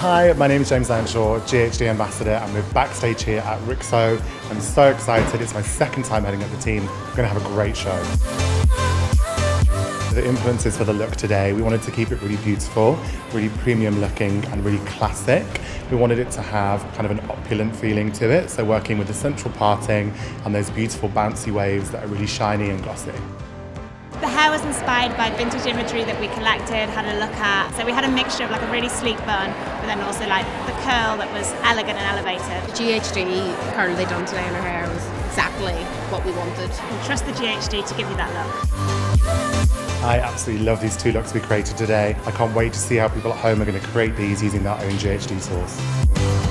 Hi, my name is James Earnshaw, GHD Ambassador, and we're backstage here at Rixo. I'm so excited. It's my second time heading up the team. We're going to have a great show. The influences for the look today, we wanted to keep it really beautiful, really premium looking and really classic. We wanted it to have kind of an opulent feeling to it, so working with the central parting and those beautiful bouncy waves that are really shiny and glossy. The hair was inspired by vintage imagery that we collected, had a look at. So we had a mixture of like a really sleek bun, but then also like the curl that was elegant and elevated. The GHD curl they done today in her hair was exactly what we wanted. And trust the GHD to give you that look. I absolutely love these two looks we created today. I can't wait to see how people at home are going to create these using their own GHD tools.